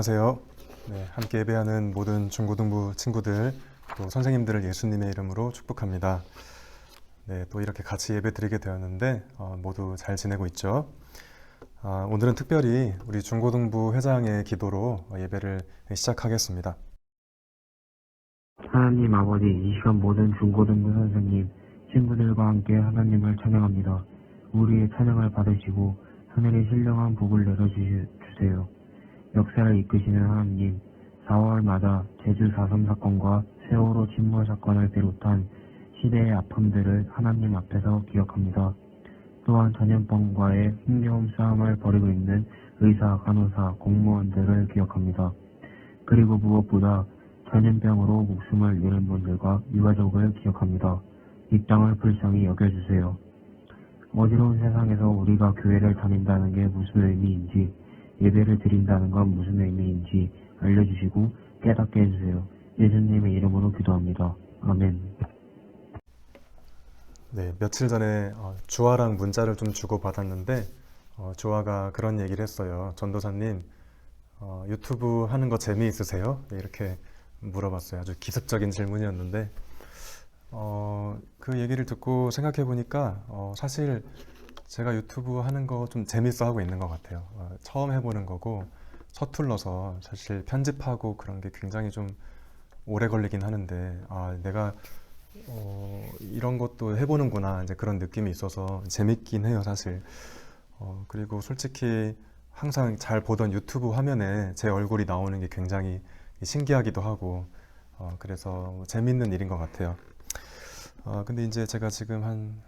안녕하세요. 네, 함께 예배하는 모든 중고등부 친구들, 또 선생님들을 예수님의 이름으로 축복합니다. 네, 또 이렇게 같이 예배 드리게 되었는데 모두 잘 지내고 있죠? 오늘은 특별히 우리 중고등부 회장의 기도로 예배를 시작하겠습니다. 하나님 아버지, 이 시간 모든 중고등부 선생님, 친구들과 함께 하나님을 찬양합니다. 우리의 찬양을 받으시고 하늘의 신령한 복을 내려주세요. 역사를 이끄시는 하나님, 4월마다 제주 4.3 사건과 세월호 침몰 사건을 비롯한 시대의 아픔들을 하나님 앞에서 기억합니다. 또한 전염병과의 힘겨운 싸움을 벌이고 있는 의사, 간호사, 공무원들을 기억합니다. 그리고 무엇보다 전염병으로 목숨을 잃은 분들과 유가족을 기억합니다. 이 땅을 불쌍히 여겨주세요. 어지러운 세상에서 우리가 교회를 다닌다는 게 무슨 의미인지, 예배를 드린다는 건 무슨 의미인지 알려주시고 깨닫게 해주세요. 예수님의 이름으로 기도합니다. 아멘. 네, 며칠 전에 주아랑 문자를 좀 주고받았는데 주아가 그런 얘기를 했어요. 전도사님, 유튜브 하는 거 재미있으세요? 네, 이렇게 물어봤어요. 아주 기습적인 질문이었는데 그 얘기를 듣고 생각해 보니까 사실 제가 유튜브 하는 거 좀 재밌어 하고 있는 것 같아요. 처음 해보는 거고 서툴러서 사실 편집하고 그런 게 굉장히 좀 오래 걸리긴 하는데 내가 이런 것도 해보는구나 이제 그런 느낌이 있어서 재밌긴 해요, 사실. 그리고 솔직히 항상 잘 보던 유튜브 화면에 제 얼굴이 나오는 게 굉장히 신기하기도 하고 그래서 재밌는 일인 것 같아요. 근데 이제 제가 지금 한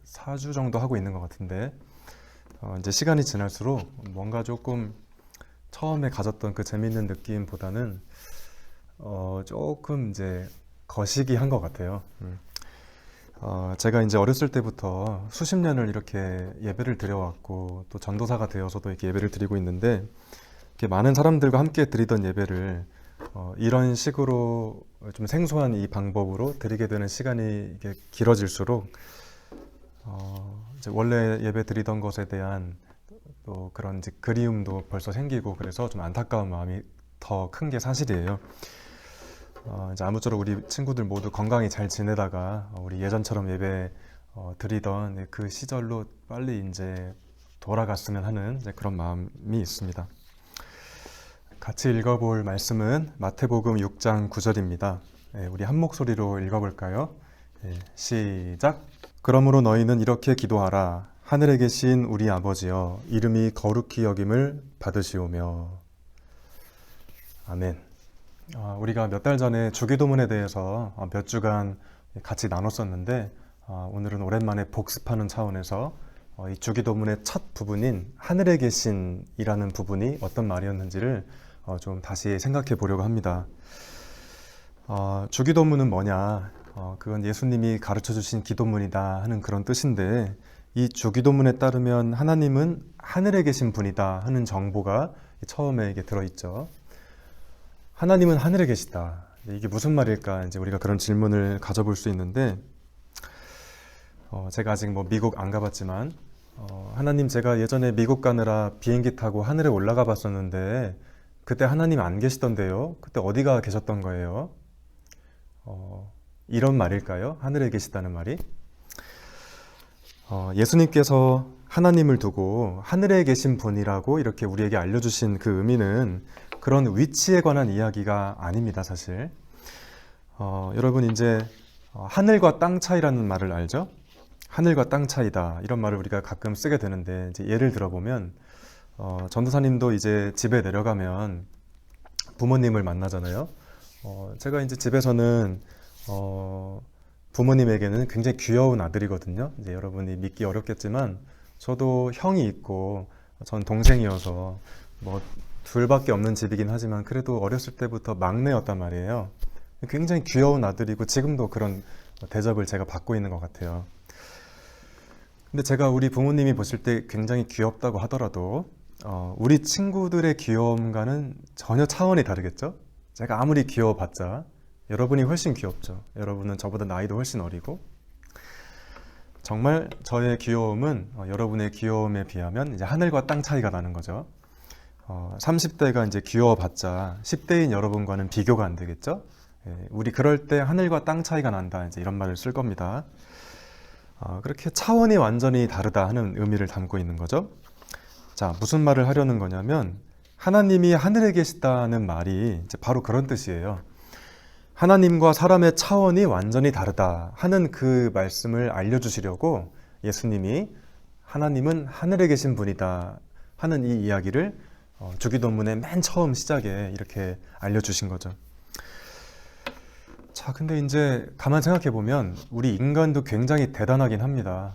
4주 정도 하고 있는 것 같은데 이제 시간이 지날수록 뭔가 조금 처음에 가졌던 그 재밌는 느낌보다는 조금 이제 거시기 한 것 같아요. 제가 이제 어렸을 때부터 수십 년을 이렇게 예배를 드려왔고 또 전도사가 되어서도 이렇게 예배를 드리고 있는데 이렇게 많은 사람들과 함께 드리던 예배를 이런 식으로 좀 생소한 이 방법으로 드리게 되는 시간이 이게 길어질수록 이제 원래 예배 드리던 것에 대한 또 그런 이제 그리움도 벌써 생기고 그래서 좀 안타까운 마음이 더 큰 게 사실이에요. 이제 아무쪼록 우리 친구들 모두 건강히 잘 지내다가 우리 예전처럼 예배 드리던 그 시절로 빨리 이제 돌아갔으면 하는 이제 그런 마음이 있습니다. 같이 읽어볼 말씀은 마태복음 6장 9절입니다. 우리 한 목소리로 읽어볼까요? 시작! 그러므로 너희는 이렇게 기도하라. 하늘에 계신 우리 아버지여, 이름이 거룩히 여김을 받으시오며. 아멘. 우리가 몇 달 전에 주기도문에 대해서 몇 주간 같이 나눴었는데 오늘은 오랜만에 복습하는 차원에서 이 주기도문의 첫 부분인 하늘에 계신이라는 부분이 어떤 말이었는지를 좀 다시 생각해 보려고 합니다. 주기도문은 뭐냐? 그건 예수님이 가르쳐 주신 기도문이다 하는 그런 뜻인데 이 주기도문에 따르면 하나님은 하늘에 계신 분이다 하는 정보가 처음에 이게 들어있죠. 하나님은 하늘에 계시다. 이게 무슨 말일까? 이제 우리가 그런 질문을 가져볼 수 있는데 제가 아직 뭐 미국 안 가봤지만 하나님, 제가 예전에 미국 가느라 비행기 타고 하늘에 올라가 봤었는데 그때 하나님 안 계시던데요? 그때 어디가 계셨던 거예요? 이런 말일까요? 하늘에 계시다는 말이? 예수님께서 하나님을 두고 하늘에 계신 분이라고 이렇게 우리에게 알려주신 그 의미는 그런 위치에 관한 이야기가 아닙니다, 사실. 여러분 이제 하늘과 땅 차이라는 말을 알죠? 하늘과 땅 차이다, 이런 말을 우리가 가끔 쓰게 되는데 이제 예를 들어보면 전도사님도 이제 집에 내려가면 부모님을 만나잖아요. 제가 이제 집에서는 부모님에게는 굉장히 귀여운 아들이거든요. 이제 여러분이 믿기 어렵겠지만 저도 형이 있고 전 동생이어서 뭐 둘밖에 없는 집이긴 하지만 그래도 어렸을 때부터 막내였단 말이에요. 굉장히 귀여운 아들이고 지금도 그런 대접을 제가 받고 있는 것 같아요. 근데 제가 우리 부모님이 보실 때 굉장히 귀엽다고 하더라도 우리 친구들의 귀여움과는 전혀 차원이 다르겠죠? 제가 아무리 귀여워봤자 여러분이 훨씬 귀엽죠. 여러분은 저보다 나이도 훨씬 어리고 정말 저의 귀여움은 여러분의 귀여움에 비하면 이제 하늘과 땅 차이가 나는 거죠. 30대가 이제 귀여워봤자 10대인 여러분과는 비교가 안 되겠죠? 예, 우리 그럴 때 하늘과 땅 차이가 난다. 이제 이런 말을 쓸 겁니다. 그렇게 차원이 완전히 다르다 하는 의미를 담고 있는 거죠. 자, 무슨 말을 하려는 거냐면 하나님이 하늘에 계시다는 말이 이제 바로 그런 뜻이에요. 하나님과 사람의 차원이 완전히 다르다 하는 그 말씀을 알려주시려고 예수님이 하나님은 하늘에 계신 분이다 하는 이 이야기를 주기도문의 맨 처음 시작에 이렇게 알려주신 거죠. 자, 근데 이제 가만 생각해 보면 우리 인간도 굉장히 대단하긴 합니다.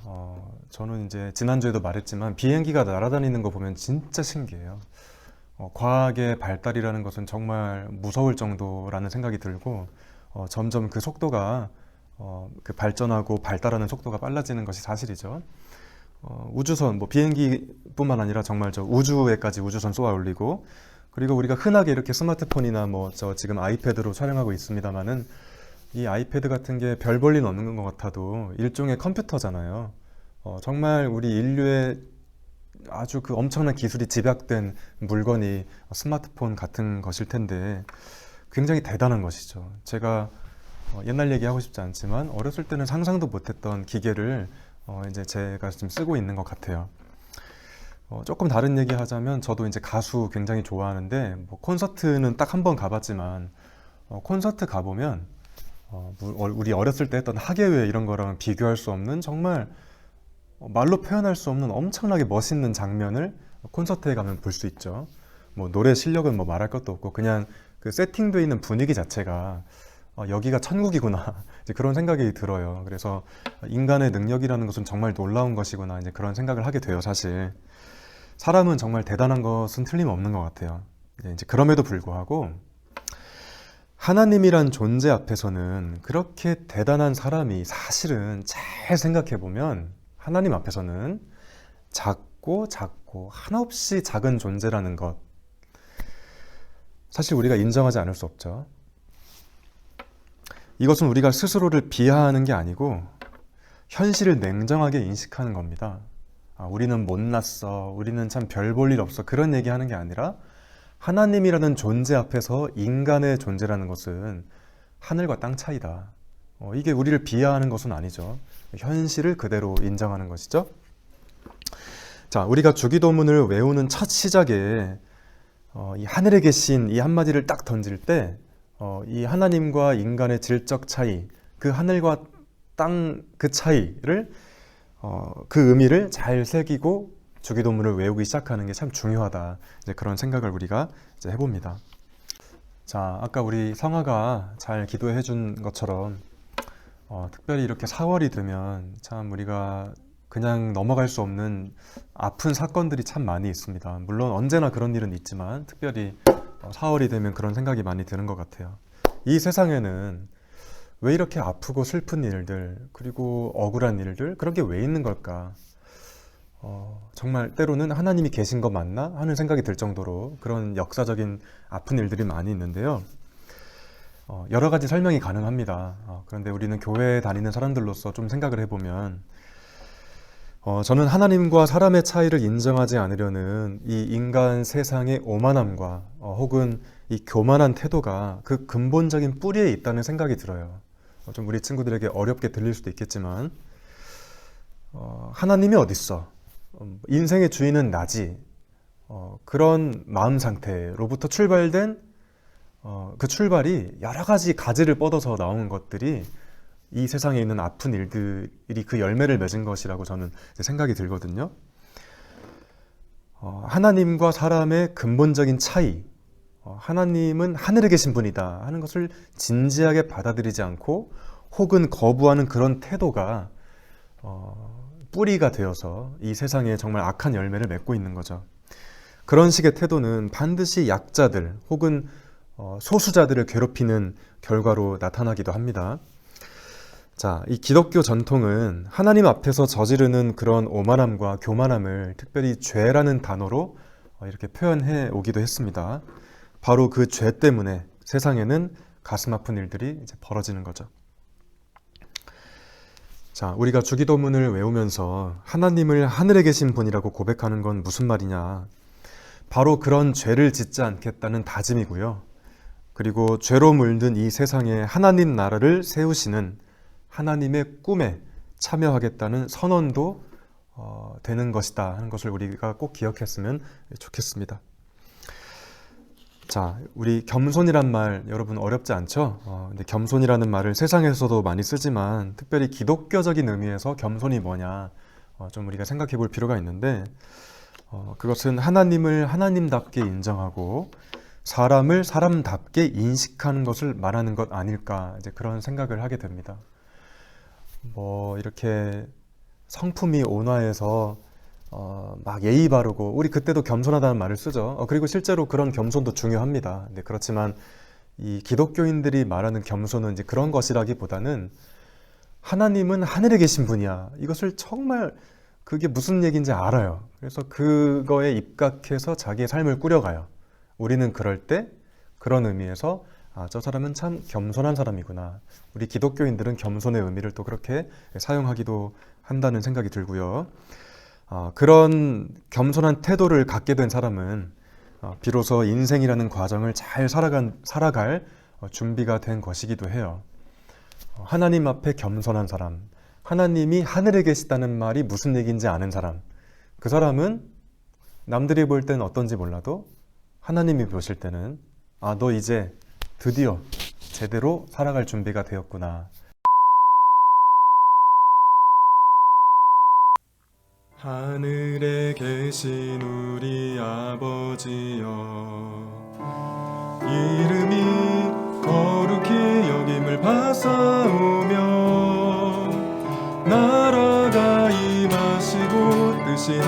저는 이제 지난주에도 말했지만 비행기가 날아다니는 거 보면 진짜 신기해요. 과학의 발달이라는 것은 정말 무서울 정도라는 생각이 들고 점점 그 속도가 그 발전하고 발달하는 속도가 빨라지는 것이 사실이죠. 우주선, 뭐 비행기뿐만 아니라 정말 저 우주에까지 우주선 쏘아 올리고 그리고 우리가 흔하게 이렇게 스마트폰이나 뭐 저 지금 아이패드로 촬영하고 있습니다만은 이 아이패드 같은 게 별 볼 일 없는 것 같아도 일종의 컴퓨터잖아요. 정말 우리 인류의 아주 그 엄청난 기술이 집약된 물건이 스마트폰 같은 것일 텐데 굉장히 대단한 것이죠. 제가 옛날 얘기하고 싶지 않지만 어렸을 때는 상상도 못했던 기계를 이제 제가 지금 쓰고 있는 것 같아요. 조금 다른 얘기 하자면 저도 이제 가수 굉장히 좋아하는데 뭐 콘서트는 딱 한 번 가봤지만 콘서트 가보면 우리 어렸을 때 했던 하계회 이런 거랑 비교할 수 없는 정말 말로 표현할 수 없는 엄청나게 멋있는 장면을 콘서트에 가면 볼 수 있죠. 뭐 노래 실력은 뭐 말할 것도 없고 그냥 그 세팅되어 있는 분위기 자체가 여기가 천국이구나 이제 그런 생각이 들어요. 그래서 인간의 능력이라는 것은 정말 놀라운 것이구나 이제 그런 생각을 하게 돼요. 사실 사람은 정말 대단한 것은 틀림없는 것 같아요. 이제 그럼에도 불구하고 하나님이란 존재 앞에서는 그렇게 대단한 사람이 사실은 잘 생각해 보면 하나님 앞에서는 작고 한없이 작은 존재라는 것 사실 우리가 인정하지 않을 수 없죠. 이것은 우리가 스스로를 비하하는 게 아니고 현실을 냉정하게 인식하는 겁니다. 우리는 못났어, 우리는 참 별 볼 일 없어 그런 얘기하는 게 아니라 하나님이라는 존재 앞에서 인간의 존재라는 것은 하늘과 땅 차이다. 이게 우리를 비하하는 것은 아니죠. 현실을 그대로 인정하는 것이죠. 자, 우리가 주기도문을 외우는 첫 시작에 이 하늘에 계신 이 한마디를 딱 던질 때 이 하나님과 인간의 질적 차이, 그 하늘과 땅 그 차이를 그 의미를 잘 새기고 주기도문을 외우기 시작하는 게 참 중요하다. 이제 그런 생각을 우리가 이제 해봅니다. 자, 아까 우리 성아가 잘 기도해 준 것처럼 특별히 이렇게 4월이 되면 참 우리가 그냥 넘어갈 수 없는 아픈 사건들이 참 많이 있습니다. 물론 언제나 그런 일은 있지만 특별히 4월이 되면 그런 생각이 많이 드는 것 같아요. 이 세상에는 왜 이렇게 아프고 슬픈 일들 그리고 억울한 일들 그런 게 왜 있는 걸까? 정말 때로는 하나님이 계신 거 맞나? 하는 생각이 들 정도로 그런 역사적인 아픈 일들이 많이 있는데요. 여러 가지 설명이 가능합니다. 그런데 우리는 교회에 다니는 사람들로서 좀 생각을 해보면 저는 하나님과 사람의 차이를 인정하지 않으려는 이 인간 세상의 오만함과 혹은 이 교만한 태도가 그 근본적인 뿌리에 있다는 생각이 들어요. 좀 우리 친구들에게 어렵게 들릴 수도 있겠지만 하나님이 어딨어? 인생의 주인은 나지. 그런 마음 상태로부터 출발된 그 출발이 여러 가지 가지를 뻗어서 나온 것들이 이 세상에 있는 아픈 일들이 그 열매를 맺은 것이라고 저는 생각이 들거든요. 하나님과 사람의 근본적인 차이, 하나님은 하늘에 계신 분이다 하는 것을 진지하게 받아들이지 않고 혹은 거부하는 그런 태도가 뿌리가 되어서 이 세상에 정말 악한 열매를 맺고 있는 거죠. 그런 식의 태도는 반드시 약자들 혹은 소수자들을 괴롭히는 결과로 나타나기도 합니다. 자, 이 기독교 전통은 하나님 앞에서 저지르는 그런 오만함과 교만함을 특별히 죄라는 단어로 이렇게 표현해 오기도 했습니다. 바로 그 죄 때문에 세상에는 가슴 아픈 일들이 이제 벌어지는 거죠. 자, 우리가 주기도문을 외우면서 하나님을 하늘에 계신 분이라고 고백하는 건 무슨 말이냐? 바로 그런 죄를 짓지 않겠다는 다짐이고요. 그리고 죄로 물든 이 세상에 하나님 나라를 세우시는 하나님의 꿈에 참여하겠다는 선언도 되는 것이다 하는 것을 우리가 꼭 기억했으면 좋겠습니다. 자, 우리 겸손이란 말 여러분 어렵지 않죠? 근데 겸손이라는 말을 세상에서도 많이 쓰지만 특별히 기독교적인 의미에서 겸손이 뭐냐 좀 우리가 생각해 볼 필요가 있는데 그것은 하나님을 하나님답게 인정하고 사람을 사람답게 인식하는 것을 말하는 것 아닐까 이제 그런 생각을 하게 됩니다. 뭐 이렇게 성품이 온화해서 막 예의 바르고 우리 그때도 겸손하다는 말을 쓰죠. 그리고 실제로 그런 겸손도 중요합니다. 근데 그렇지만 이 기독교인들이 말하는 겸손은 이제 그런 것이라기보다는 하나님은 하늘에 계신 분이야. 이것을 정말 그게 무슨 얘기인지 알아요. 그래서 그거에 입각해서 자기의 삶을 꾸려가요. 우리는 그럴 때 그런 의미에서 저 사람은 참 겸손한 사람이구나. 우리 기독교인들은 겸손의 의미를 또 그렇게 사용하기도 한다는 생각이 들고요. 그런 겸손한 태도를 갖게 된 사람은 비로소 인생이라는 과정을 잘 살아갈 준비가 된 것이기도 해요. 하나님 앞에 겸손한 사람, 하나님이 하늘에 계시다는 말이 무슨 얘기인지 아는 사람, 그 사람은 남들이 볼 때는 어떤지 몰라도 하나님이 보실 때는 너 이제 드디어 제대로 살아갈 준비가 되었구나. 하늘에 계신 우리 아버지여, 이름이 거룩히 여김을 받사오며 나라가 임하시고 뜻이